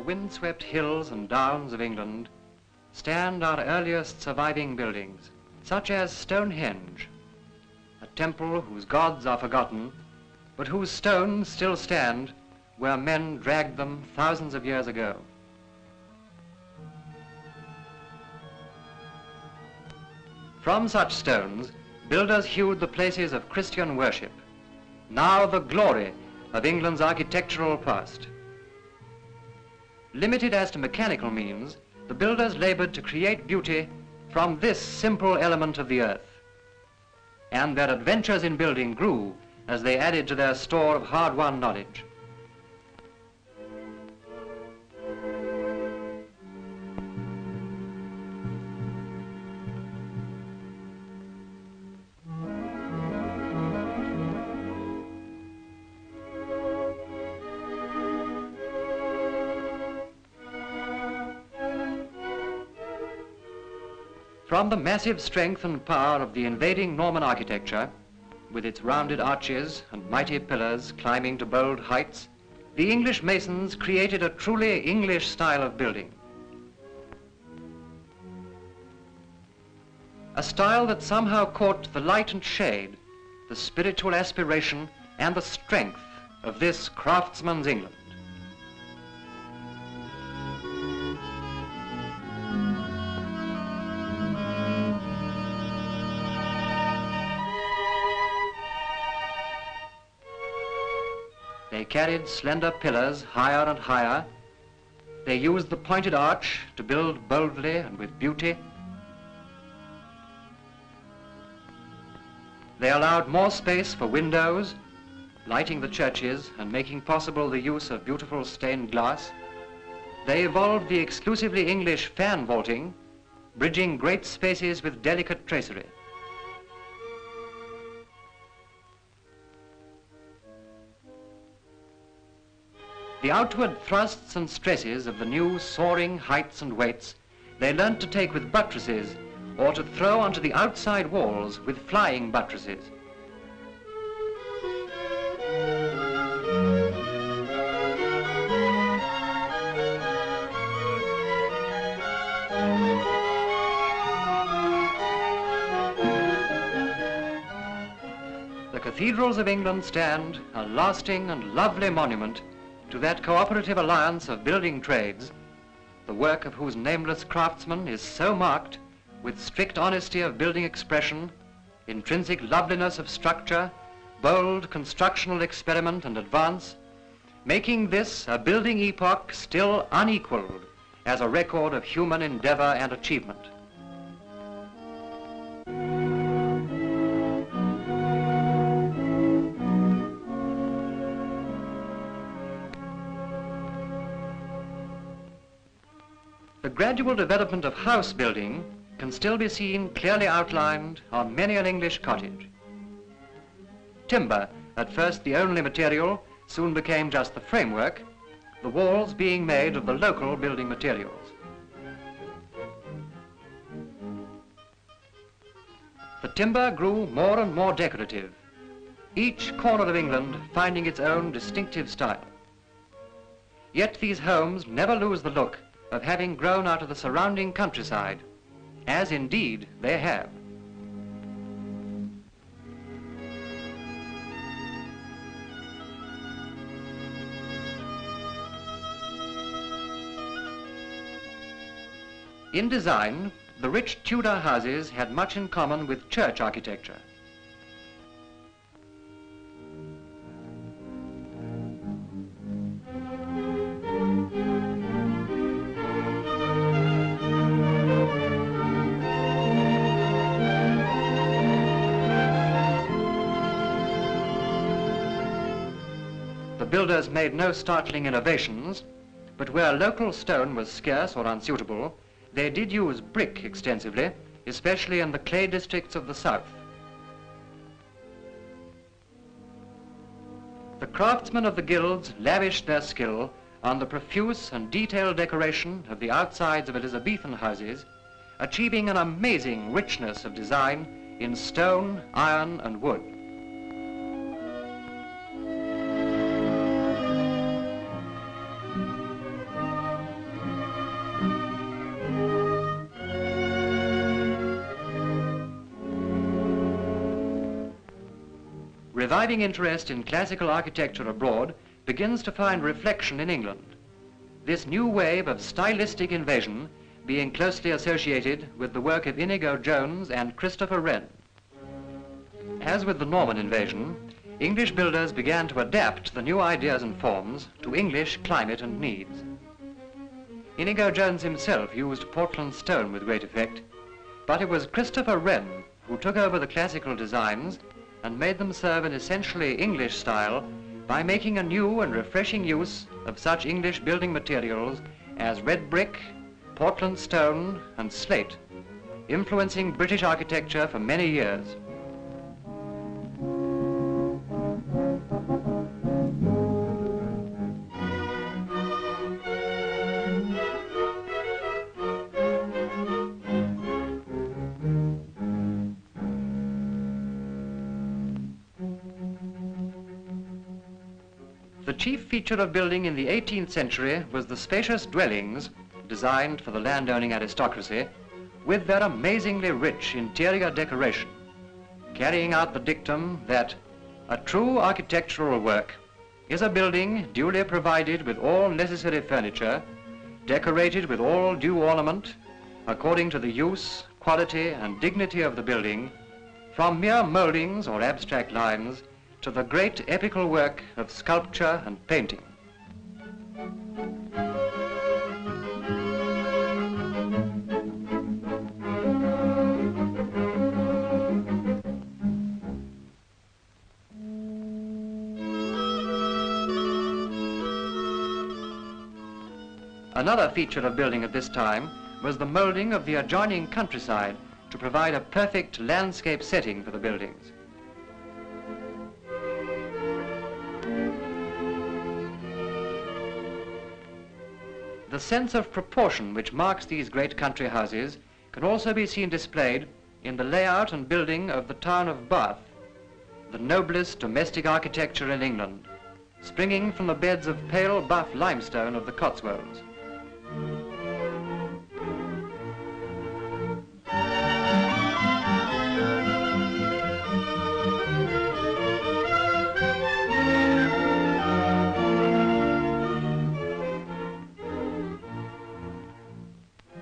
the windswept hills and downs of England stand our earliest surviving buildings, such as Stonehenge, a temple whose gods are forgotten, but whose stones still stand where men dragged them thousands of years ago. From such stones, builders hewed the places of Christian worship, now the glory of England's architectural past. Limited as to mechanical means, the builders labored to create beauty from this simple element of the earth. And their adventures in building grew as they added to their store of hard-won knowledge. From the massive strength and power of the invading Norman architecture, with its rounded arches and mighty pillars climbing to bold heights, the English masons created a truly English style of building. A style that somehow caught the light and shade, the spiritual aspiration and the strength of this craftsman's England. They carried slender pillars higher and higher. They used the pointed arch to build boldly and with beauty. They allowed more space for windows, lighting the churches and making possible the use of beautiful stained glass. They evolved the exclusively English fan vaulting, bridging great spaces with delicate tracery. The outward thrusts and stresses of the new soaring heights and weights they learnt to take with buttresses or to throw onto the outside walls with flying buttresses. The cathedrals of England stand a lasting and lovely monument to that cooperative alliance of building trades, the work of whose nameless craftsmen is so marked with strict honesty of building expression, intrinsic loveliness of structure, bold constructional experiment and advance, making this a building epoch still unequaled as a record of human endeavor and achievement. The gradual development of house building can still be seen clearly outlined on many an English cottage. Timber, at first the only material, soon became just the framework, the walls being made of the local building materials. The timber grew more and more decorative, each corner of England finding its own distinctive style. Yet these homes never lose the look of having grown out of the surrounding countryside, as indeed they have. In design, the rich Tudor houses had much in common with church architecture. The builders made no startling innovations, but where local stone was scarce or unsuitable, they did use brick extensively, especially in the clay districts of the south. The craftsmen of the guilds lavished their skill on the profuse and detailed decoration of the outsides of Elizabethan houses, achieving an amazing richness of design in stone, iron, and wood. Reviving interest in classical architecture abroad begins to find reflection in England. This new wave of stylistic invasion being closely associated with the work of Inigo Jones and Christopher Wren. As with the Norman invasion, English builders began to adapt the new ideas and forms to English climate and needs. Inigo Jones himself used Portland stone with great effect, but it was Christopher Wren who took over the classical designs and made them serve an essentially English style by making a new and refreshing use of such English building materials as red brick, Portland stone and slate, influencing British architecture for many years. The chief feature of building in the 18th century was the spacious dwellings designed for the landowning aristocracy with their amazingly rich interior decoration, carrying out the dictum that a true architectural work is a building duly provided with all necessary furniture, decorated with all due ornament, according to the use, quality and dignity of the building, from mere mouldings or abstract lines to the great epical work of sculpture and painting. Another feature of building at this time was the moulding of the adjoining countryside to provide a perfect landscape setting for the buildings. The sense of proportion which marks these great country houses can also be seen displayed in the layout and building of the town of Bath, the noblest domestic architecture in England, springing from the beds of pale buff limestone of the Cotswolds.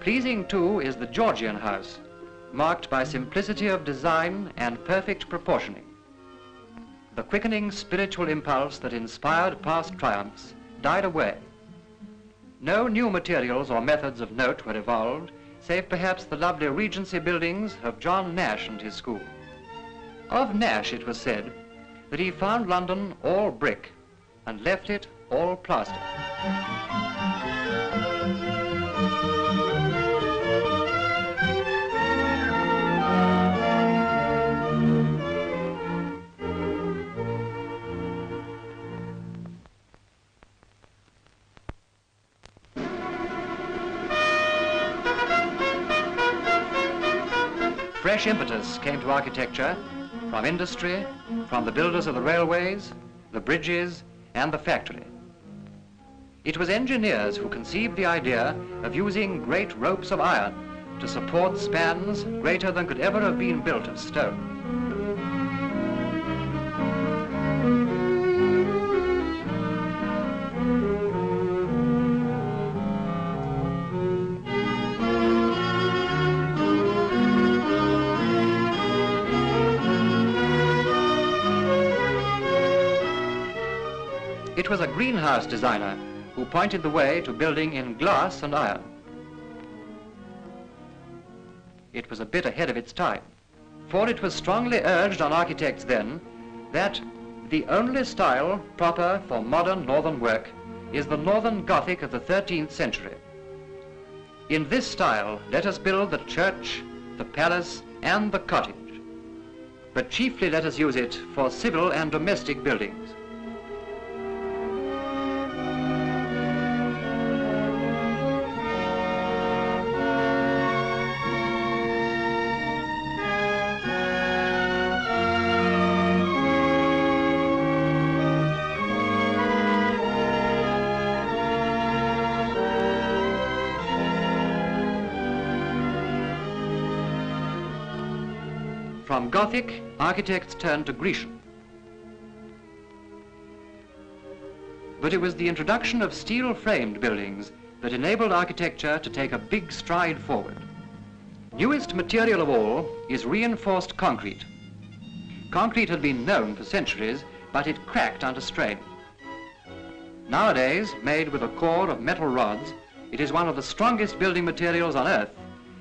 Pleasing, too, is the Georgian house, marked by simplicity of design and perfect proportioning. The quickening spiritual impulse that inspired past triumphs died away. No new materials or methods of note were evolved, save perhaps the lovely Regency buildings of John Nash and his school. Of Nash it was said that he found London all brick and left it all plaster. Fresh impetus came to architecture from industry, from the builders of the railways, the bridges, and the factory. It was engineers who conceived the idea of using great ropes of iron to support spans greater than could ever have been built of stone. It was a greenhouse designer who pointed the way to building in glass and iron. It was a bit ahead of its time, for it was strongly urged on architects then that the only style proper for modern northern work is the northern Gothic of the 13th century. In this style, let us build the church, the palace, and the cottage, but chiefly let us use it for civil and domestic buildings. From Gothic, architects turned to Grecian. but it was the introduction of steel-framed buildings that enabled architecture to take a big stride forward. Newest material of all is reinforced concrete. Concrete had been known for centuries, but it cracked under strain. Nowadays, made with a core of metal rods, it is one of the strongest building materials on Earth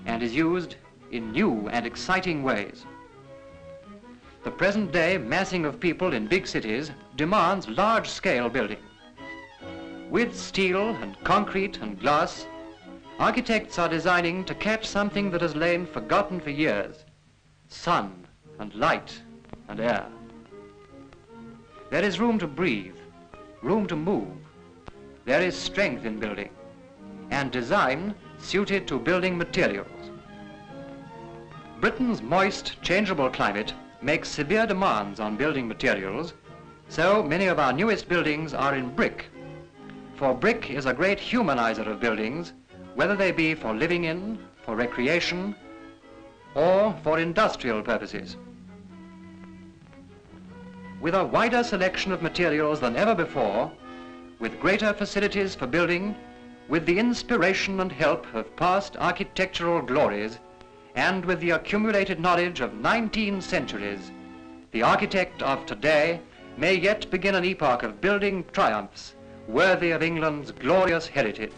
and is used in new and exciting ways. The present-day massing of people in big cities demands large-scale building. With steel and concrete and glass, architects are designing to catch something that has lain forgotten for years: sun and light and air. There is room to breathe, room to move. There is strength in building, and design suited to building materials. Britain's moist, changeable climate makes severe demands on building materials, so many of our newest buildings are in brick. For brick is a great humanizer of buildings, whether they be for living in, for recreation, or for industrial purposes. With a wider selection of materials than ever before, with greater facilities for building, with the inspiration and help of past architectural glories, and with the accumulated knowledge of 19 centuries, the architect of today may yet begin an epoch of building triumphs worthy of England's glorious heritage.